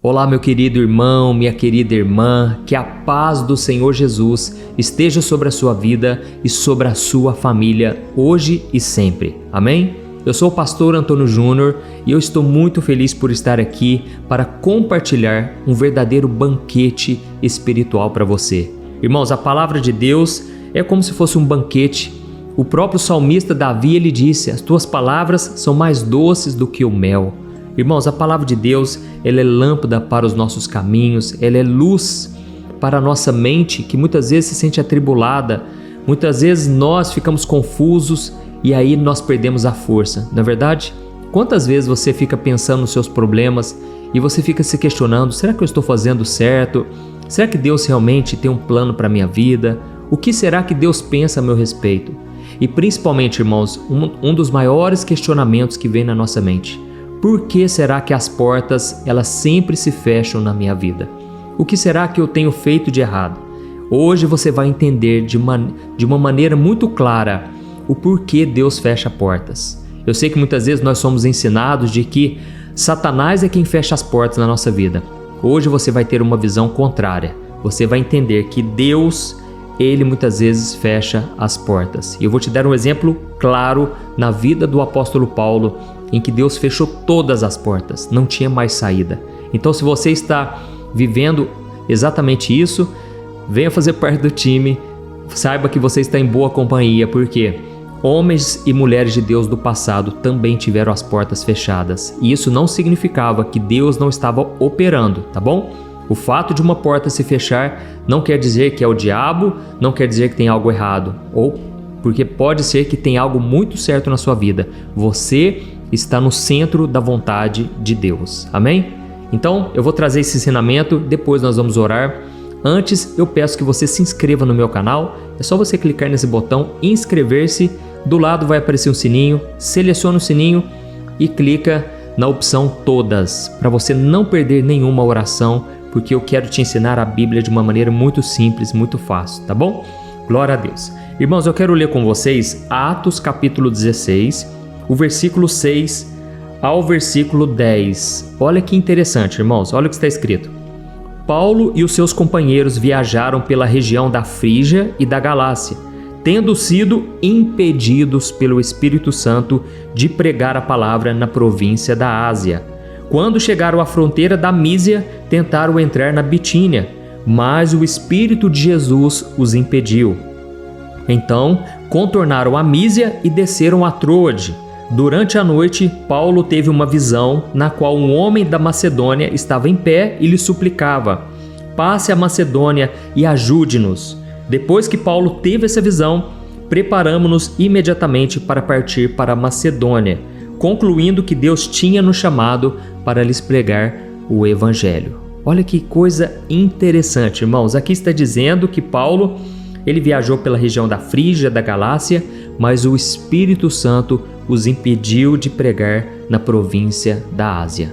Olá, meu querido irmão, minha querida irmã, que a paz do Senhor Jesus esteja sobre a sua vida e sobre a sua família, hoje e sempre. Amém? Eu sou o pastor Antônio Júnior e eu estou muito feliz por estar aqui para compartilhar um verdadeiro banquete espiritual para você. Irmãos, a palavra de Deus é como se fosse um banquete. O próprio salmista Davi, ele disse: as tuas palavras são mais doces do que o mel. Irmãos, a palavra de Deus, ela é lâmpada para os nossos caminhos, ela é luz para a nossa mente, que muitas vezes se sente atribulada, muitas vezes nós ficamos confusos e aí nós perdemos a força. Não é verdade? Quantas vezes você fica pensando nos seus problemas e você fica se questionando: será que eu estou fazendo certo? Será que Deus realmente tem um plano para a minha vida? O que será que Deus pensa a meu respeito? E principalmente, irmãos, um dos maiores questionamentos que vem na nossa mente: por que será que as portas, elas sempre se fecham na minha vida? O que será que eu tenho feito de errado? Hoje você vai entender de uma maneira muito clara o porquê Deus fecha portas. Eu sei que muitas vezes nós somos ensinados de que Satanás é quem fecha as portas na nossa vida. Hoje você vai ter uma visão contrária. Você vai entender que Deus, Ele muitas vezes fecha as portas. E eu vou te dar um exemplo claro na vida do apóstolo Paulo, em que Deus fechou todas as portas, não tinha mais saída. Então, se você está vivendo exatamente isso, venha fazer parte do time, saiba que você está em boa companhia, porque homens e mulheres de Deus do passado também tiveram as portas fechadas, e isso não significava que Deus não estava operando, tá bom? O fato de uma porta se fechar não quer dizer que é o diabo, não quer dizer que tem algo errado, ou porque pode ser que tem algo muito certo na sua vida. Você está no centro da vontade de Deus. Amém? Então, eu vou trazer esse ensinamento, depois nós vamos orar. Antes, eu peço que você se inscreva no meu canal. É só você clicar nesse botão inscrever-se. Do lado vai aparecer um sininho. Seleciona o sininho e clica na opção todas, para você não perder nenhuma oração, porque eu quero te ensinar a Bíblia de uma maneira muito simples, muito fácil, tá bom? Glória a Deus. Irmãos, eu quero ler com vocês Atos capítulo 16, o versículo 6 ao versículo 10. Olha que interessante, irmãos, olha o que está escrito. Paulo e os seus companheiros viajaram pela região da Frígia e da Galácia, tendo sido impedidos pelo Espírito Santo de pregar a palavra na província da Ásia. Quando chegaram à fronteira da Mísia, tentaram entrar na Bitínia, mas o Espírito de Jesus os impediu. Então, contornaram a Mísia e desceram a Troade. Durante a noite, Paulo teve uma visão na qual um homem da Macedônia estava em pé e lhe suplicava: passe a Macedônia e ajude-nos. Depois que Paulo teve essa visão, preparamos-nos imediatamente para partir para a Macedônia, concluindo que Deus tinha nos chamado para lhes pregar o Evangelho. Olha que coisa interessante, irmãos. Aqui está dizendo que Paulo, ele viajou pela região da Frígia, da Galácia, mas o Espírito Santo os impediu de pregar na província da Ásia.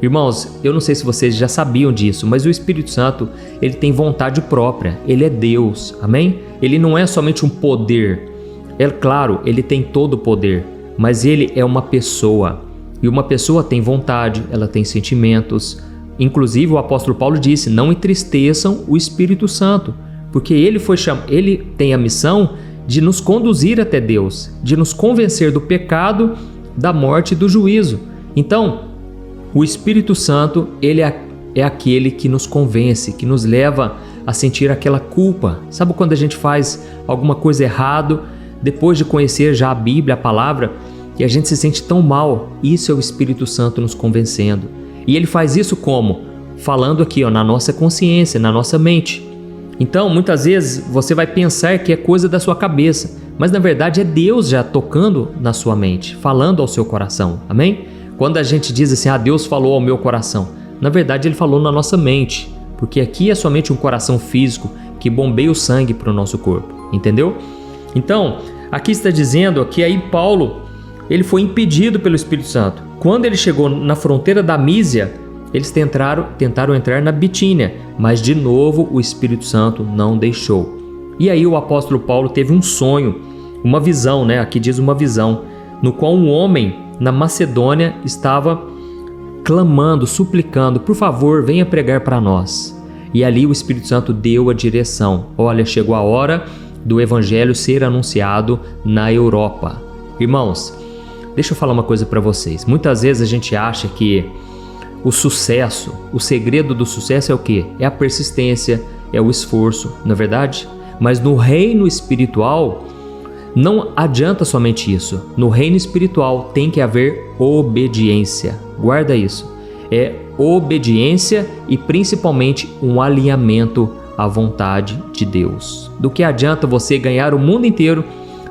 Irmãos, eu não sei se vocês já sabiam disso, mas o Espírito Santo, ele tem vontade própria, ele é Deus, amém? Ele não é somente um poder, é claro, ele tem todo o poder, mas ele é uma pessoa, e uma pessoa tem vontade, ela tem sentimentos. Inclusive o apóstolo Paulo disse: não entristeçam o Espírito Santo, porque ele tem a missão de nos conduzir até Deus, de nos convencer do pecado, da morte e do juízo. Então, o Espírito Santo, ele é aquele que nos convence, que nos leva a sentir aquela culpa. Sabe quando a gente faz alguma coisa errado, depois de conhecer já a Bíblia, a palavra, e a gente se sente tão mal? Isso é o Espírito Santo nos convencendo. E ele faz isso como? Falando aqui, na nossa consciência, na nossa mente. Então, muitas vezes você vai pensar que é coisa da sua cabeça, mas na verdade é Deus já tocando na sua mente, falando ao seu coração, amém? Quando a gente diz assim: Deus falou ao meu coração, na verdade Ele falou na nossa mente, porque aqui é somente um coração físico que bombeia o sangue para o nosso corpo, entendeu? Então, aqui está dizendo que aí Paulo, ele foi impedido pelo Espírito Santo. Quando ele chegou na fronteira da Mísia, eles tentaram entrar na Bitínia, mas de novo o Espírito Santo não deixou. E aí o apóstolo Paulo teve um sonho, uma visão, aqui diz uma visão, no qual um homem na Macedônia estava clamando, suplicando: por favor, venha pregar para nós. E ali o Espírito Santo deu a direção. Olha, chegou a hora do Evangelho ser anunciado na Europa. Irmãos, deixa eu falar uma coisa para vocês. Muitas vezes a gente acha que o sucesso, o segredo do sucesso é o quê? É a persistência, é o esforço, não é verdade? Mas no reino espiritual, não adianta somente isso. No reino espiritual tem que haver obediência. Guarda isso. É obediência e principalmente um alinhamento à vontade de Deus. Do que adianta você ganhar o mundo inteiro,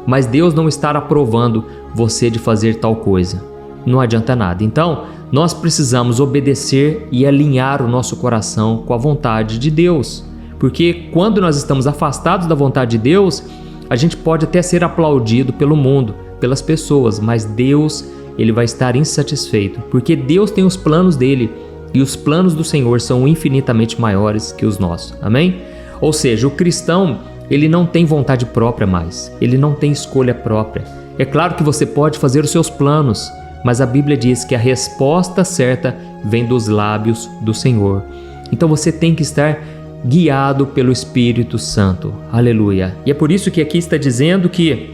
mas Deus não estar aprovando você de fazer tal coisa? Não adianta nada. Então, nós precisamos obedecer e alinhar o nosso coração com a vontade de Deus. Porque quando nós estamos afastados da vontade de Deus, a gente pode até ser aplaudido pelo mundo, pelas pessoas, mas Deus, Ele vai estar insatisfeito, porque Deus tem os planos dele e os planos do Senhor são infinitamente maiores que os nossos. Amém? Ou seja, o cristão, ele não tem vontade própria mais, ele não tem escolha própria. É claro que você pode fazer os seus planos, mas a Bíblia diz que a resposta certa vem dos lábios do Senhor. Então você tem que estar guiado pelo Espírito Santo. Aleluia. E é por isso que aqui está dizendo que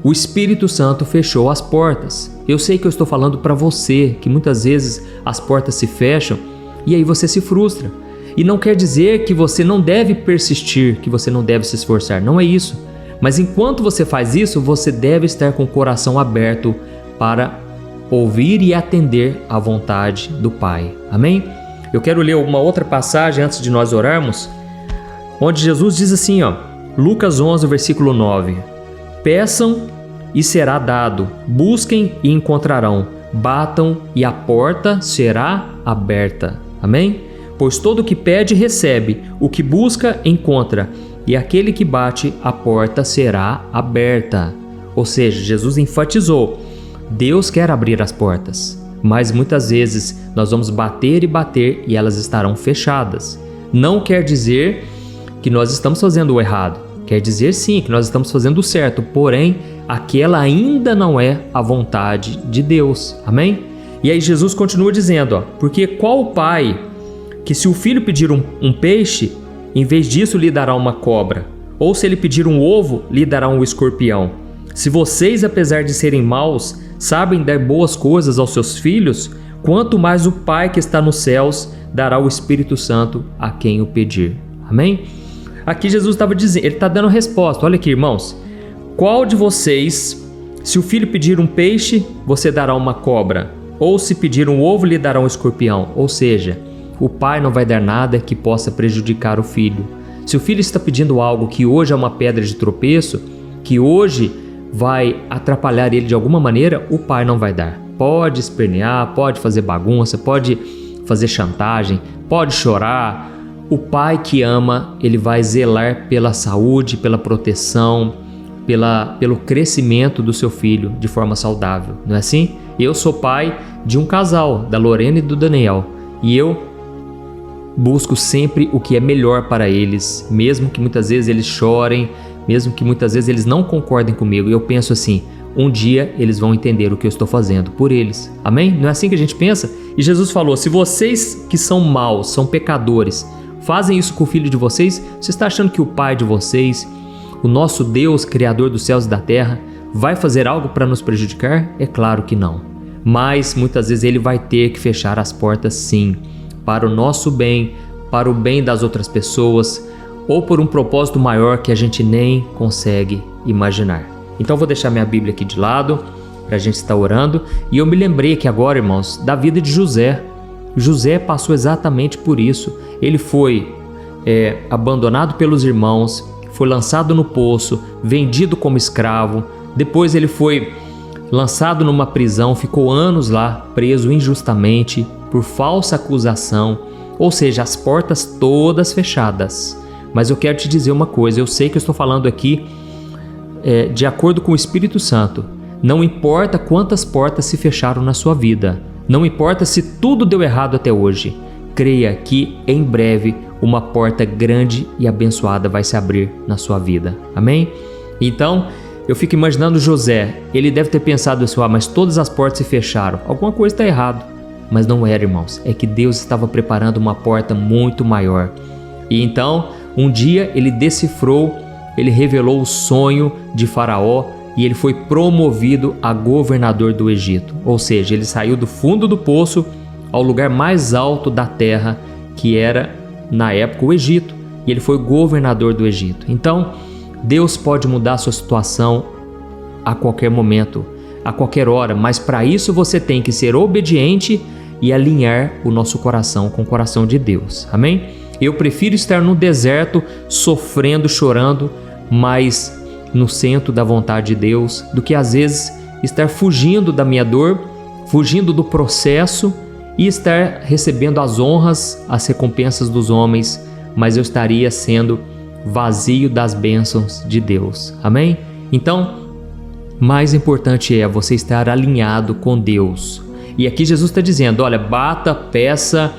o Espírito Santo fechou as portas. Eu sei que eu estou falando para você, que muitas vezes as portas se fecham e aí você se frustra. E não quer dizer que você não deve persistir, que você não deve se esforçar. Não é isso. Mas enquanto você faz isso, você deve estar com o coração aberto para ouvir e atender à vontade do Pai. Amém? Eu quero ler uma outra passagem antes de nós orarmos, onde Jesus diz assim, Lucas 11, versículo 9: peçam e será dado, busquem e encontrarão, batam e a porta será aberta. Amém? Pois todo o que pede recebe, o que busca encontra, e aquele que bate a porta será aberta. Ou seja, Jesus enfatizou: Deus quer abrir as portas, mas muitas vezes nós vamos bater e bater e elas estarão fechadas. Não quer dizer que nós estamos fazendo o errado, quer dizer sim que nós estamos fazendo o certo, porém aquela ainda não é a vontade de Deus. Amém? E aí Jesus continua dizendo, porque qual pai que se o filho pedir um peixe, em vez disso lhe dará uma cobra? Ou se ele pedir um ovo, lhe dará um escorpião? Se vocês, apesar de serem maus, sabem dar boas coisas aos seus filhos, quanto mais o Pai que está nos céus dará o Espírito Santo a quem o pedir. Amém? Aqui Jesus estava dizendo, ele está dando a resposta. Olha aqui, irmãos. Qual de vocês, se o filho pedir um peixe, você dará uma cobra? Ou se pedir um ovo, lhe dará um escorpião? Ou seja, o pai não vai dar nada que possa prejudicar o filho. Se o filho está pedindo algo que hoje é uma pedra de tropeço, que hoje vai atrapalhar ele de alguma maneira, o pai não vai dar. Pode espernear, pode fazer bagunça, pode fazer chantagem, pode chorar. O pai que ama, ele vai zelar pela saúde, pela proteção, pelo crescimento do seu filho de forma saudável, não é assim? Eu sou pai de um casal, da Lorena e do Daniel, e eu busco sempre o que é melhor para eles, mesmo que muitas vezes eles chorem, mesmo que muitas vezes eles não concordem comigo. Eu penso assim, um dia eles vão entender o que eu estou fazendo por eles. Amém? Não é assim que a gente pensa? E Jesus falou, se vocês que são maus, são pecadores, fazem isso com o filho de vocês, você está achando que o pai de vocês, o nosso Deus, Criador dos céus e da terra, vai fazer algo para nos prejudicar? É claro que não. Mas muitas vezes ele vai ter que fechar as portas sim, para o nosso bem, para o bem das outras pessoas, ou por um propósito maior que a gente nem consegue imaginar. Então eu vou deixar minha Bíblia aqui de lado, para a gente estar orando, e eu me lembrei aqui agora, irmãos, da vida de José. José passou exatamente por isso. Ele foi abandonado pelos irmãos, foi lançado no poço, vendido como escravo, depois ele foi lançado numa prisão, ficou anos lá, preso injustamente, por falsa acusação, ou seja, as portas todas fechadas. Mas eu quero te dizer uma coisa, eu sei que eu estou falando aqui de acordo com o Espírito Santo. Não importa quantas portas se fecharam na sua vida, não importa se tudo deu errado até hoje, creia que em breve uma porta grande e abençoada vai se abrir na sua vida. Amém? Então, eu fico imaginando José, ele deve ter pensado assim, mas todas as portas se fecharam, alguma coisa está errada. Mas não era, irmãos, é que Deus estava preparando uma porta muito maior. E então, um dia ele decifrou, ele revelou o sonho de Faraó e ele foi promovido a governador do Egito. Ou seja, ele saiu do fundo do poço ao lugar mais alto da terra, que era, na época, o Egito. E ele foi governador do Egito. Então, Deus pode mudar a sua situação a qualquer momento, a qualquer hora, mas para isso você tem que ser obediente e alinhar o nosso coração com o coração de Deus. Amém? Eu prefiro estar no deserto, sofrendo, chorando, mas no centro da vontade de Deus, do que às vezes estar fugindo da minha dor, fugindo do processo e estar recebendo as honras, as recompensas dos homens, mas eu estaria sendo vazio das bênçãos de Deus. Amém? Então, mais importante é você estar alinhado com Deus. E aqui Jesus está dizendo, olha, bata, peça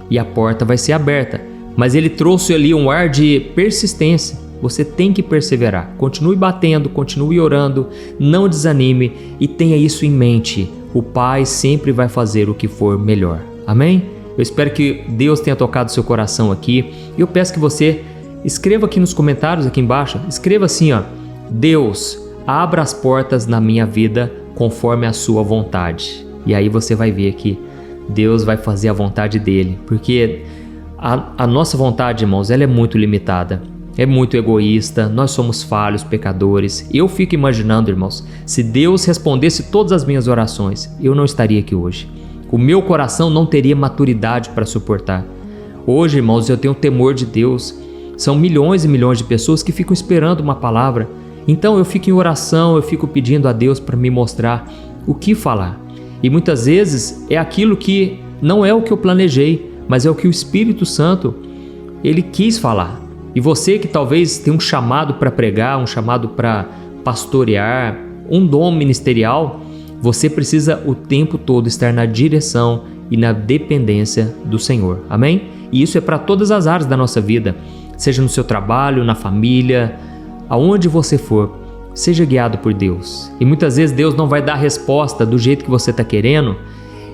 e a porta vai ser aberta. Mas ele trouxe ali um ar de persistência. Você tem que perseverar. Continue batendo, continue orando, não desanime e tenha isso em mente. O Pai sempre vai fazer o que for melhor. Amém? Eu espero que Deus tenha tocado seu coração aqui. Eu peço que você escreva aqui nos comentários, aqui embaixo. Escreva assim, ó. Deus, abra as portas na minha vida conforme a sua vontade. E aí você vai ver que Deus vai fazer a vontade dele. Porque a nossa vontade, irmãos, ela é muito limitada. É muito egoísta, nós somos falhos, pecadores. Eu fico imaginando, irmãos, se Deus respondesse todas as minhas orações, eu não estaria aqui hoje. O meu coração não teria maturidade para suportar. Hoje, irmãos, eu tenho temor de Deus. São milhões e milhões de pessoas que ficam esperando uma palavra. Então eu fico em oração, eu fico pedindo a Deus para me mostrar o que falar. E muitas vezes é aquilo que não é o que eu planejei, mas é o que o Espírito Santo, ele quis falar. E você que talvez tenha um chamado para pregar, um chamado para pastorear, um dom ministerial, você precisa o tempo todo estar na direção e na dependência do Senhor. Amém? E isso é para todas as áreas da nossa vida, seja no seu trabalho, na família, aonde você for, seja guiado por Deus. E muitas vezes Deus não vai dar a resposta do jeito que você está querendo,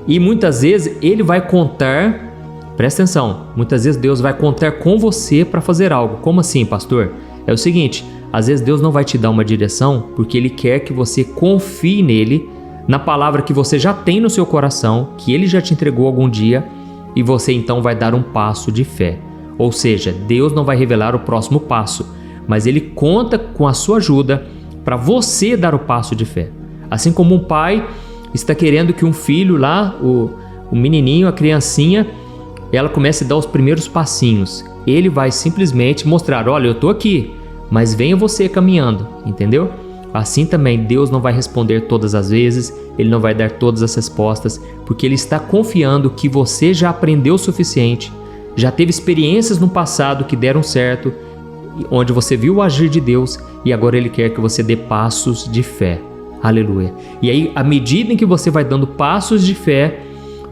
e muitas vezes Ele vai contar. Presta atenção, muitas vezes Deus vai contar com você para fazer algo. Como assim, pastor? É o seguinte, às vezes Deus não vai te dar uma direção porque Ele quer que você confie nele, na palavra que você já tem no seu coração, que Ele já te entregou algum dia, e você então vai dar um passo de fé. Ou seja, Deus não vai revelar o próximo passo, mas Ele conta com a sua ajuda para você dar o passo de fé. Assim como um pai está querendo que um filho lá, o menininho, a criancinha, ela começa a dar os primeiros passinhos. Ele vai simplesmente mostrar, olha, eu estou aqui, mas venha você caminhando, entendeu? Assim também Deus não vai responder todas as vezes, Ele não vai dar todas as respostas, porque Ele está confiando que você já aprendeu o suficiente, já teve experiências no passado que deram certo, onde você viu o agir de Deus, e agora Ele quer que você dê passos de fé. Aleluia. E aí, à medida em que você vai dando passos de fé,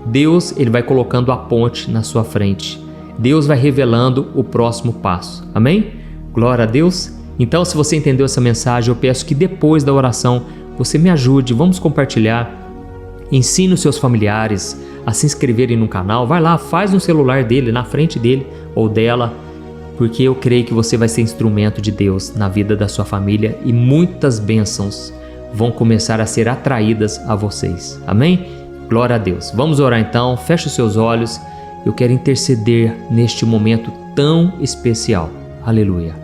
Deus, Ele vai colocando a ponte na sua frente. Deus vai revelando o próximo passo. Amém? Glória a Deus. Então, se você entendeu essa mensagem, eu peço que depois da oração você me ajude, vamos compartilhar. Ensine os seus familiares a se inscreverem no canal. Vai lá, faz no celular dele, na frente dele ou dela, porque eu creio que você vai ser instrumento de Deus na vida da sua família e muitas bênçãos vão começar a ser atraídas a vocês. Amém? Glória a Deus. Vamos orar então, feche os seus olhos. Eu quero interceder neste momento tão especial. Aleluia.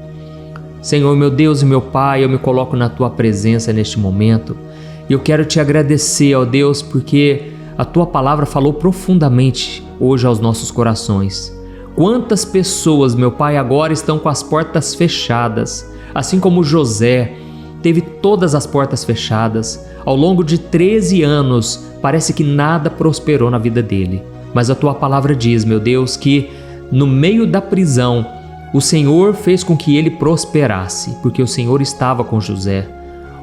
Senhor, meu Deus e meu Pai, eu me coloco na Tua presença neste momento. E eu quero Te agradecer, ó Deus, porque a Tua palavra falou profundamente hoje aos nossos corações. Quantas pessoas, meu Pai, agora estão com as portas fechadas, assim como José teve todas as portas fechadas. Ao longo de 13 anos, parece que nada prosperou na vida dele. Mas a Tua palavra diz, meu Deus, que no meio da prisão, o Senhor fez com que ele prosperasse, porque o Senhor estava com José.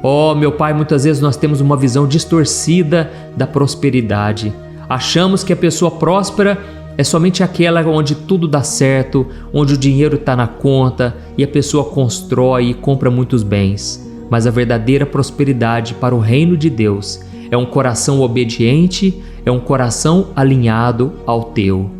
Oh, meu Pai, muitas vezes nós temos uma visão distorcida da prosperidade. Achamos que a pessoa próspera é somente aquela onde tudo dá certo, onde o dinheiro está na conta e a pessoa constrói e compra muitos bens. Mas a verdadeira prosperidade para o reino de Deus é um coração obediente, é um coração alinhado ao Teu.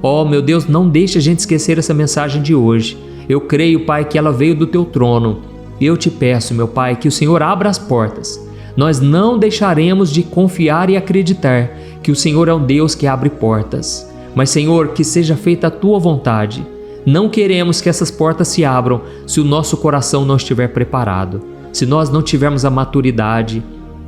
Oh, meu Deus, não deixe a gente esquecer essa mensagem de hoje. Eu creio, Pai, que ela veio do Teu trono. Eu te peço, meu Pai, que o Senhor abra as portas. Nós não deixaremos de confiar e acreditar que o Senhor é um Deus que abre portas. Mas, Senhor, que seja feita a Tua vontade. Não queremos que essas portas se abram se o nosso coração não estiver preparado, se nós não tivermos a maturidade.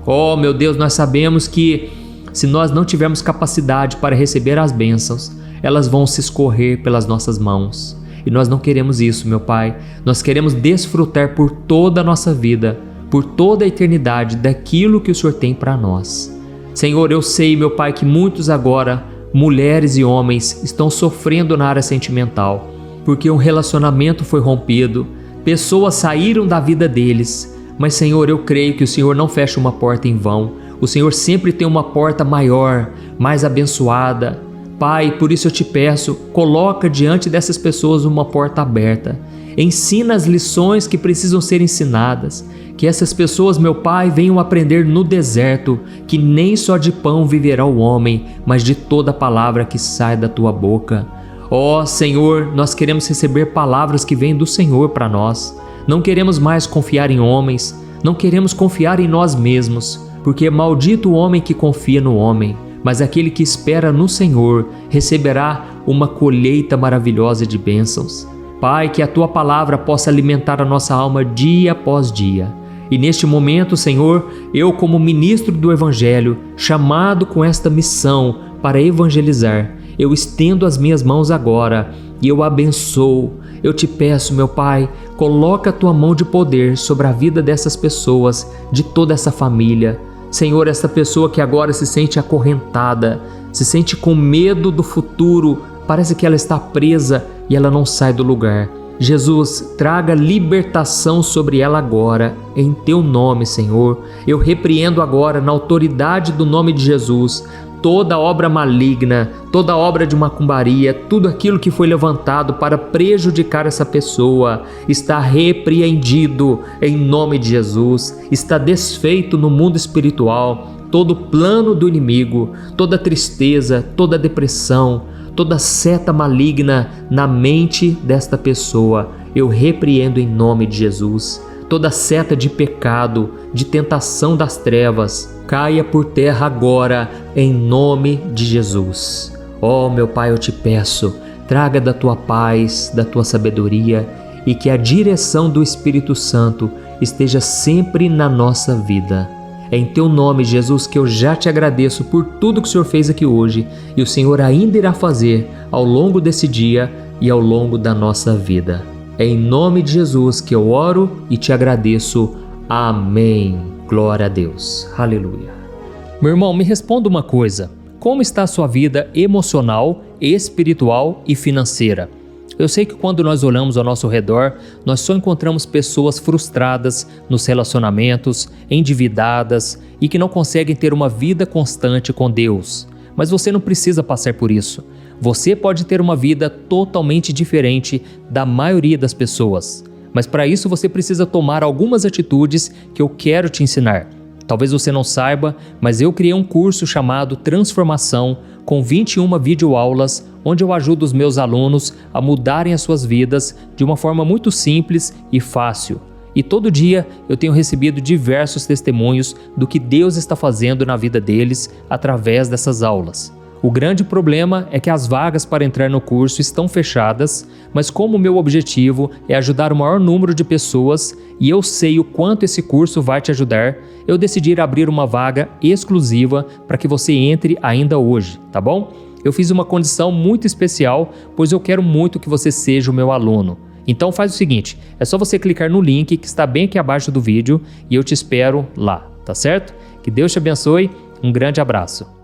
Oh, meu Deus, nós sabemos que se nós não tivermos capacidade para receber as bênçãos, elas vão se escorrer pelas nossas mãos. E nós não queremos isso, meu Pai. Nós queremos desfrutar por toda a nossa vida, por toda a eternidade, daquilo que o Senhor tem para nós. Senhor, eu sei, meu Pai, que muitos agora, mulheres e homens, estão sofrendo na área sentimental, porque um relacionamento foi rompido, pessoas saíram da vida deles. Mas, Senhor, eu creio que o Senhor não fecha uma porta em vão. O Senhor sempre tem uma porta maior, mais abençoada. Pai, por isso eu te peço, coloca diante dessas pessoas uma porta aberta. Ensina as lições que precisam ser ensinadas. Que essas pessoas, meu Pai, venham aprender no deserto que nem só de pão viverá o homem, mas de toda palavra que sai da Tua boca. Ó Senhor, nós queremos receber palavras que vêm do Senhor para nós. Não queremos mais confiar em homens, não queremos confiar em nós mesmos, porque é maldito o homem que confia no homem, mas aquele que espera no Senhor receberá uma colheita maravilhosa de bênçãos. Pai, que a Tua palavra possa alimentar a nossa alma dia após dia. E neste momento, Senhor, eu como ministro do Evangelho, chamado com esta missão para evangelizar, eu estendo as minhas mãos agora e eu abençoo. Eu te peço, meu Pai, coloca a Tua mão de poder sobre a vida dessas pessoas, de toda essa família. Senhor, essa pessoa que agora se sente acorrentada, se sente com medo do futuro, parece que ela está presa e ela não sai do lugar. Jesus, traga libertação sobre ela agora, em Teu nome, Senhor. Eu repreendo agora, na autoridade do nome de Jesus, toda obra maligna, toda obra de macumbaria, tudo aquilo que foi levantado para prejudicar essa pessoa, está repreendido em nome de Jesus, está desfeito no mundo espiritual, todo plano do inimigo, toda tristeza, toda depressão, toda seta maligna na mente desta pessoa, eu repreendo em nome de Jesus. Toda seta de pecado, de tentação das trevas, caia por terra agora, em nome de Jesus. Oh, meu Pai, eu te peço, traga da Tua paz, da Tua sabedoria e que a direção do Espírito Santo esteja sempre na nossa vida. É em Teu nome, Jesus, que eu já te agradeço por tudo que o Senhor fez aqui hoje e o Senhor ainda irá fazer ao longo desse dia e ao longo da nossa vida. É em nome de Jesus que eu oro e te agradeço. Amém. Glória a Deus. Aleluia. Meu irmão, me responda uma coisa. Como está a sua vida emocional, espiritual e financeira? Eu sei que quando nós olhamos ao nosso redor, nós só encontramos pessoas frustradas nos relacionamentos, endividadas e que não conseguem ter uma vida constante com Deus. Mas você não precisa passar por isso. Você pode ter uma vida totalmente diferente da maioria das pessoas. Mas para isso você precisa tomar algumas atitudes que eu quero te ensinar. Talvez você não saiba, mas eu criei um curso chamado Transformação, com 21 videoaulas, onde eu ajudo os meus alunos a mudarem as suas vidas de uma forma muito simples e fácil. E todo dia eu tenho recebido diversos testemunhos do que Deus está fazendo na vida deles através dessas aulas. O grande problema é que as vagas para entrar no curso estão fechadas, mas como o meu objetivo é ajudar o maior número de pessoas e eu sei o quanto esse curso vai te ajudar, eu decidi abrir uma vaga exclusiva para que você entre ainda hoje, tá bom? Eu fiz uma condição muito especial, pois eu quero muito que você seja o meu aluno. Então faz o seguinte, é só você clicar no link que está bem aqui abaixo do vídeo e eu te espero lá, tá certo? Que Deus te abençoe, um grande abraço.